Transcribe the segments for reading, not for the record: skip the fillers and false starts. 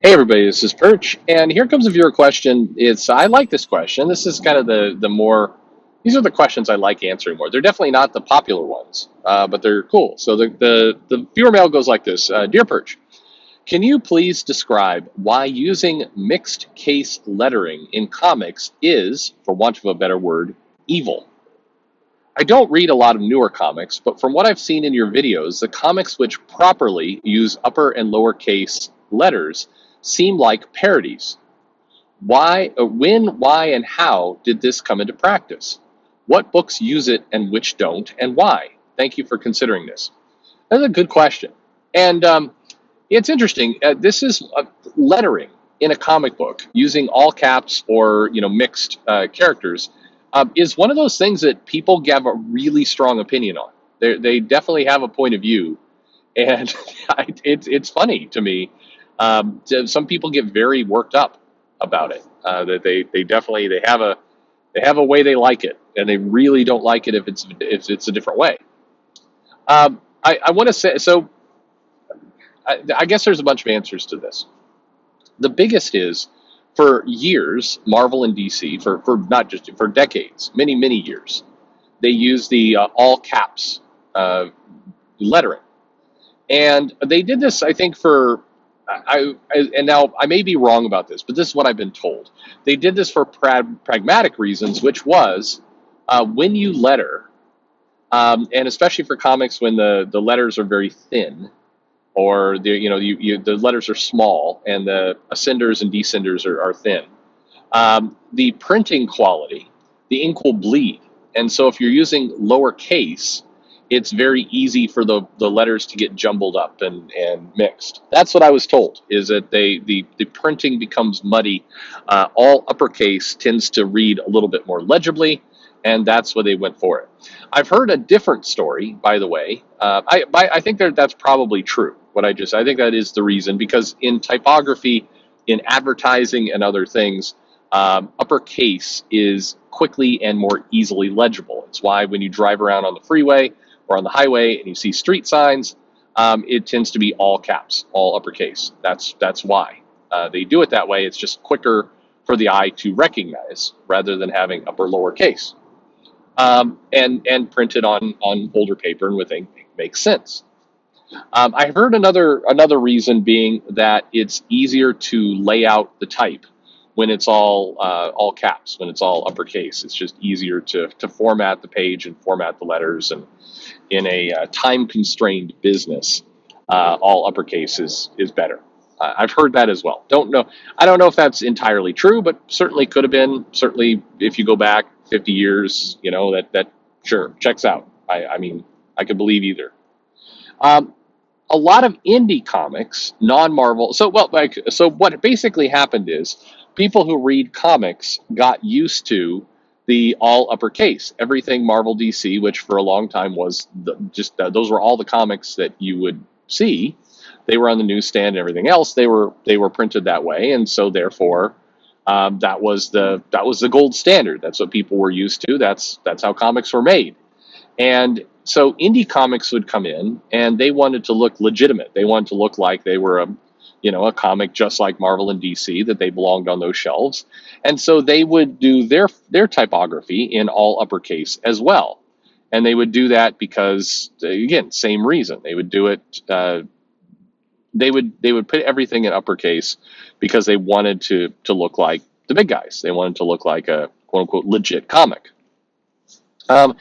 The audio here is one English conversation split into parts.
Hey everybody, this is Perch, and here comes a viewer question. I like this question. This is kind of the more these are the questions I like answering more. They're definitely not the popular ones, but they're cool. So the viewer mail goes like this: Dear Perch, can you please describe why using mixed case lettering in comics is, for want of a better word, evil? I don't read a lot of newer comics, but from what I've seen in your videos, the comics which properly use upper and lower case letters seem like parodies. Why, and how did this come into practice? What books use it and which don't, and why? Thank you for considering this. That's a good question. And it's interesting. This is lettering in a comic book using all caps or mixed characters is one of those things that people have a really strong opinion on. They definitely have a point of view, and it's funny to me. Some people get very worked up about it. That they have a way they like it, and they really don't like it if it's a different way. I want to say so. I guess there's a bunch of answers to this. The biggest is for years, Marvel and DC, for not just for decades, many years, they use the all caps uh, lettering. And they did this, I think, and now I may be wrong about this, but this is what I've been told. They did this for pragmatic reasons, which was when you letter, and especially for comics when the letters are very thin, or the letters are small and the ascenders and descenders are thin. The printing quality, the ink will bleed, and so if you're using lowercase, it's very easy for the letters to get jumbled up and mixed. That's what I was told. Is that the printing becomes muddy. All uppercase tends to read a little bit more legibly, and that's why they went for it. I've heard a different story, by the way. I think that's probably true. I think that is the reason because in typography, in advertising and other things, uppercase is quickly and more easily legible. It's why when you drive around on the freeway or on the highway and you see street signs, it tends to be all caps, all uppercase. That's why they do it that way. It's just quicker for the eye to recognize rather than having upper lower case. And printed on older paper and with ink makes sense. I heard another reason being that it's easier to lay out the type when it's all caps, when it's all uppercase. It's just easier to format the page and format the letters. And in a time constrained business, all uppercase is better. I've heard that as well. Don't know. I don't know if that's entirely true, but certainly could have been. Certainly, if you go back 50 years, that sure checks out. I mean, I could believe either. Um, a lot of indie comics, non-Marvel. So what basically happened is people who read comics got used to the all uppercase, everything Marvel DC, which for a long time was those were all the comics that you would see. They were on the newsstand and everything else. They were printed that way, and so therefore. That was the gold standard. That's what people were used to. That's how comics were made. And so indie comics would come in and they wanted to look legitimate. They wanted to look like they were a comic just like Marvel and DC, that they belonged on those shelves. And so they would do their typography in all uppercase as well. And they would do that because, again, same reason. They would do it. They would put everything in uppercase because they wanted to look like the big guys. They wanted to look like a quote unquote legit comic. Um,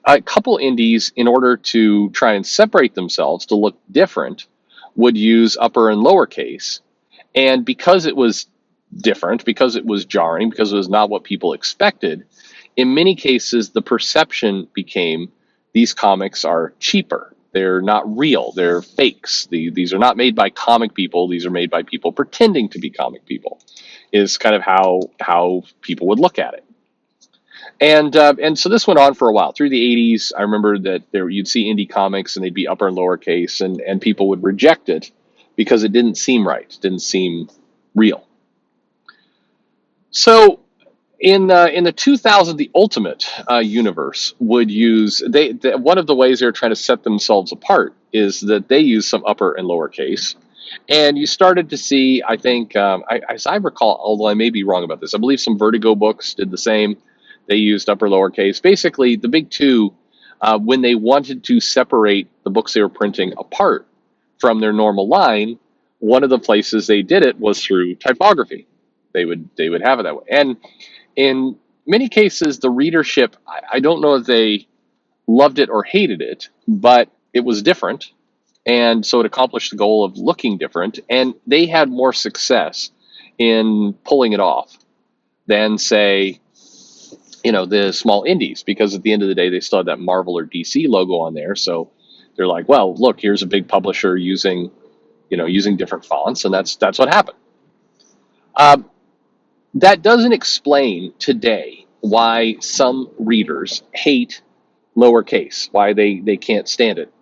a couple indies, in order to try and separate themselves to look different, would use upper and lower case. And because it was different, because it was jarring, because it was not what people expected, in many cases, the perception became these comics are cheaper. They're not real. They're fakes. These are not made by comic people. These are made by people pretending to be comic people, is kind of how people would look at it. And so this went on for a while through the 80s. I remember that you'd see indie comics and they'd be upper and lower case, and people would reject it because it didn't seem right, it didn't seem real. So in the 2000, the Ultimate universe would use one of the ways they're trying to set themselves apart is that they use some upper and lower case, And you started to see, I think, as I recall, although I may be wrong about this, I believe some Vertigo books did the same. They used upper lowercase. Basically, the big two, when they wanted to separate the books they were printing apart from their normal line, one of the places they did it was through typography. They would have it that way, and in many cases, the readership, I don't know if they loved it or hated it, but it was different, and so it accomplished the goal of looking different, and they had more success in pulling it off than, say, the small indies, because at the end of the day they still had that Marvel or DC logo on there. So they're like, well, look, here's a big publisher using different fonts, and that's what happened. um, that doesn't explain today why some readers hate lowercase, why they can't stand it.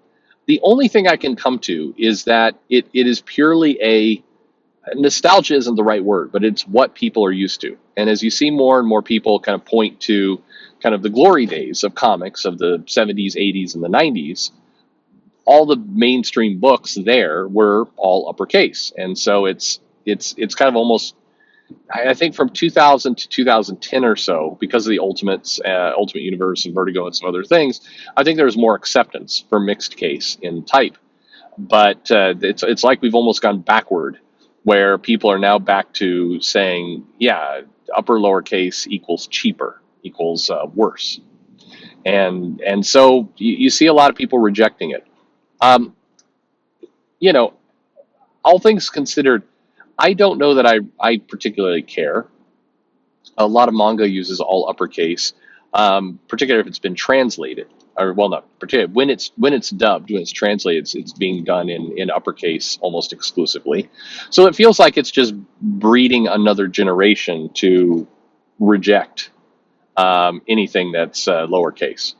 The only thing I can come to is that it is purely a nostalgia isn't the right word, but it's what people are used to. And as you see more and more people kind of point to kind of the glory days of comics of the 70s, 80s, and the 90s, all the mainstream books there were all uppercase. And so it's kind of almost, I think, from 2000 to 2010 or so, because of the Ultimates, Ultimate Universe, and Vertigo, and some other things. I think there's more acceptance for mixed case in type, but it's like we've almost gone backward, where people are now back to saying, yeah, upper lowercase equals cheaper, equals worse, and so you see a lot of people rejecting it. Um, you know, all things considered, I don't know that I particularly care. A lot of manga uses all uppercase, particularly if it's been translated, or well, not particularly when it's dubbed, when it's translated, it's being done in uppercase almost exclusively. So it feels like it's just breeding another generation to reject anything that's lowercase,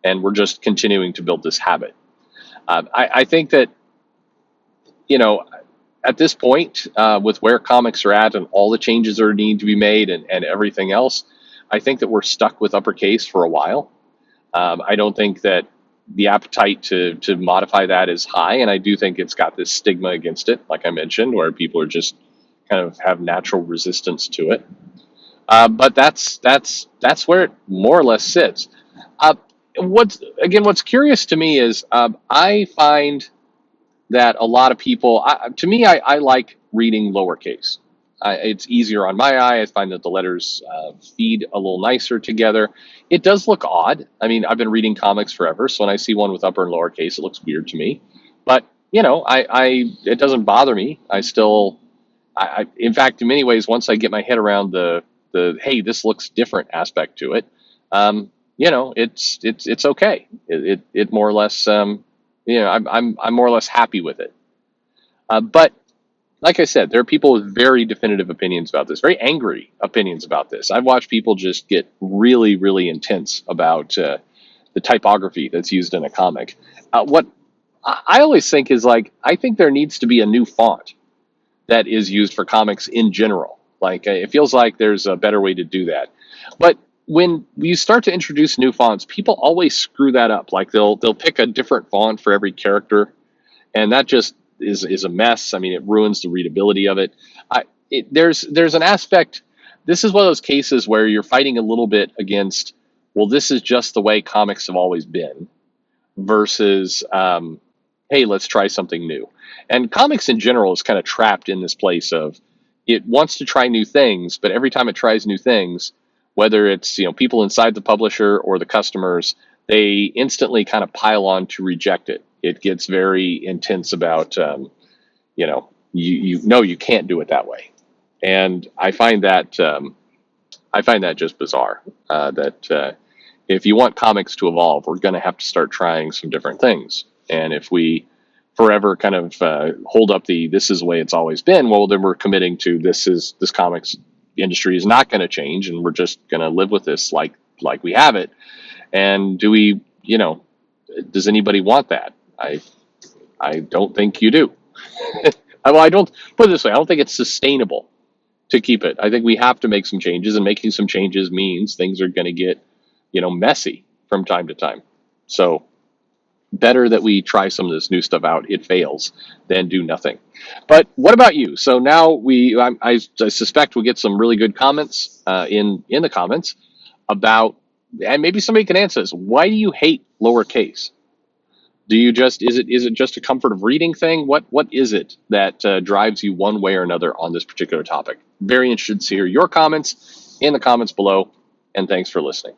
and we're just continuing to build this habit. I think that you know at this point, with where comics are at and all the changes that need to be made, and everything else, I think that we're stuck with uppercase for a while. I don't think that the appetite to modify that is high, and I do think it's got this stigma against it, like I mentioned, where people are just kind of have natural resistance to it. But that's where it more or less sits. Uh, what's curious to me is, I find that a lot of people, to me, I like reading lowercase. It's easier on my eye. I find that the letters feed a little nicer together. It does look odd. I mean, I've been reading comics forever, so when I see one with upper and lowercase, it looks weird to me. But it doesn't bother me. I still, in fact, in many ways, once I get my head around the hey, this looks different aspect to it, it's okay. It more or less, I'm more or less happy with it. But like I said, there are people with very definitive opinions about this, very angry opinions about this. I've watched people just get really, really intense about the typography that's used in a comic. What I always think is, like, I think there needs to be a new font that is used for comics in general. Like, it feels like there's a better way to do that. But when you start to introduce new fonts, people always screw that up. Like, they'll pick a different font for every character, and that just is a mess. I mean, it ruins the readability of it. There's an aspect. This is one of those cases where you're fighting a little bit against, well, this is just the way comics have always been, versus, hey, let's try something new. And comics in general is kind of trapped in this place of, it wants to try new things, but every time it tries new things, whether it's people inside the publisher or the customers, they instantly kind of pile on to reject it. It gets very intense about, you can't do it that way, and I find that just bizarre. That if you want comics to evolve, we're going to have to start trying some different things. And if we forever kind of hold up this is the way it's always been, well, then we're committing to this comics industry is not going to change, and we're just going to live with this like we have it. And does anybody want that? I don't think you do. Well, I don't put it this way. I don't think it's sustainable to keep it. I think we have to make some changes, and making some changes means things are going to get, messy from time to time. So better that we try some of this new stuff out. It fails than do nothing. But what about you? So now I suspect we'll get some really good comments in the comments about, and maybe somebody can answer this. Why do you hate lowercase? Do you just is it just a comfort of reading thing? What is it that drives you one way or another on this particular topic? Very interested to hear your comments in the comments below, and thanks for listening.